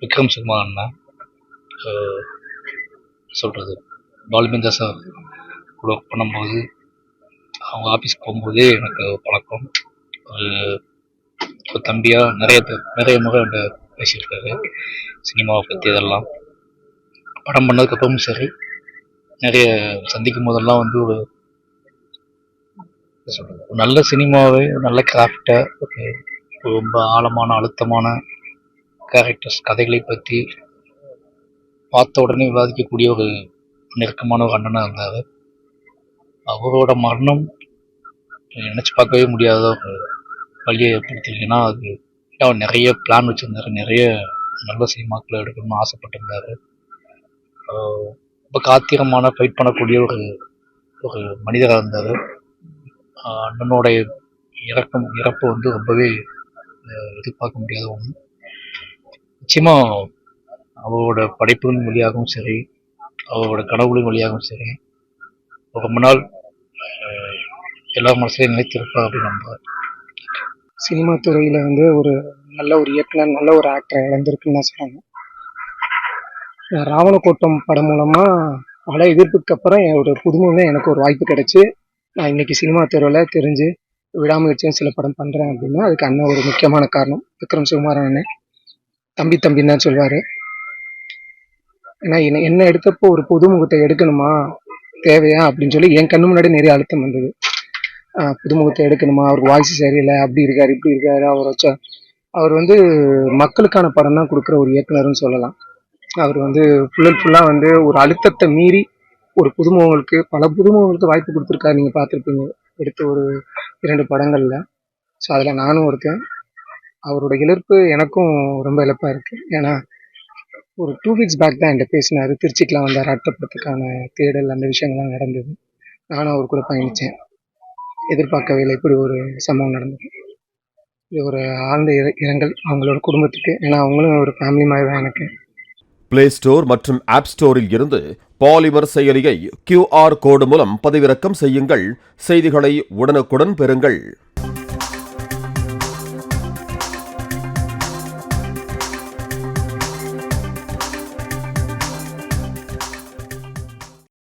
Vikram cinema அண்ணன் சொல்கிறது பாலுமேந்தா sir கூட ஒர்க் பண்ணும்போது அவங்க ஆஃபீஸ் போகும்போதே எனக்கு பழக்கம். ஒரு தம்பியாக நிறைய முறை என்கிட்ட பேசியிருக்காரு சினிமாவை பற்றி. இதெல்லாம் படம் பண்ணதுக்கப்புறமும் சரி, நிறைய சந்திக்கும் போதெல்லாம் வந்து ஒரு நல்ல சினிமாவை, நல்ல கிராஃப்டை, ரொம்ப ஆழமான அழுத்தமான கேரக்டர்ஸ் கதைகளை பற்றி பார்த்த உடனே விவாதிக்கக்கூடிய ஒரு நெருக்கமான ஒரு அண்ணனாக இருந்தார். அவரோட மரணம் நினச்சி பார்க்கவே முடியாத ஒரு வழியை ஏற்படுத்திருக்குன்னா அது அவர் நிறைய பிளான் வச்சுருந்தார், நிறைய நல்ல சினிமாக்களை எடுக்கணும்னு ஆசைப்பட்டிருந்தார். ரொம்ப காத்திரமான ஃபைட் பண்ணக்கூடிய ஒரு ஒரு மனிதராக இருந்தார். அண்ணனுடைய இறப்பு வந்து ரொம்பவே எதிர்பார்க்க முடியாத ஒன்று. நிச்சயமாக அவரோட படைப்புகளின் வழியாகவும் சரி, அவரோட கனவுகளின் வழியாகவும் சரி, ரொம்ப நாள் எல்லா மனசுலையும் நிலைத்திருப்பார் அப்படின்னு நம்புகிறேன். சினிமா துறையில் வந்து ஒரு நல்ல ஒரு இயக்குனர், நல்ல ஒரு ஆக்டர் இழந்திருக்குன்னு தான் சொல்லுவாங்க. ராவணக்கோட்டம் படம் மூலமாக பல எதிர்ப்புக்கு அப்புறம் ஒரு புதுமுகமே எனக்கு ஒரு வாய்ப்பு கிடைச்சி நான் இன்னைக்கு சினிமா துறையில் தெரிஞ்சு விடாமுயற்சியும் சில படம் பண்ணுறேன் அப்படின்னா அதுக்கு அண்ணன் ஒரு முக்கியமான காரணம். விக்ரம் சுகுமாரன் அண்ணன் தம்பின்னு தான் சொல்வார். ஏன்னா என்ன எடுத்தப்போ ஒரு புதுமுகத்தை எடுக்கணுமா, தேவையா அப்படின்னு சொல்லி என் கண்ணு முன்னாடி நிறைய அழுத்தம் வந்தது. புதுமுகத்தை எடுக்கணுமா, அவருக்கு வாய்ஸ் சரியில்லை, அப்படி இருக்காரு இப்படி இருக்காரு, அவர் வந்து மக்களுக்கான படம் தான் கொடுக்குற ஒரு இயக்குனர்னு சொல்லலாம். அவர் வந்து ஃபுல்லாக வந்து ஒரு அழுத்தத்தை மீறி ஒரு பல புதுமுகங்களுக்கு வாய்ப்பு கொடுத்துருக்காரு. நீங்கள் பார்த்துருப்பீங்க எடுத்த ஒரு 2 படங்களில். ஸோ அதில் நானும் இருக்கேன். அவரோட இழப்பு எனக்கும் ரொம்ப இழப்பாக இருக்குது. ஏன்னா ஒரு 2 வீக்ஸ் பேக் தான் என்கிட்ட பேசினார். திருச்சிக்கெலாம் வந்தார், அடுத்த படத்துக்கான தேடல், அந்த விஷயங்கள்லாம் நடந்தது. நானும் அவர் கூட பயணித்தேன். எதிர்பார்க்கவே இல்லை இப்படி ஒரு சம்பவம் நடந்தது. இது ஒரு ஆழ்ந்த இரங்கல் அவங்களோட குடும்பத்துக்கு. ஏன்னா அவங்களும் ஒரு ஃபேமிலி மாதிரி தான் எனக்கு. பிளே ஸ்டோர் மற்றும் ஆப் ஸ்டோரில் இருந்து பாலிமர் செயலியை QR கோடு மூலம் பதிவிறக்கம் செய்யுங்கள். செய்திகளை உடனுக்குடன் பெறுங்கள்.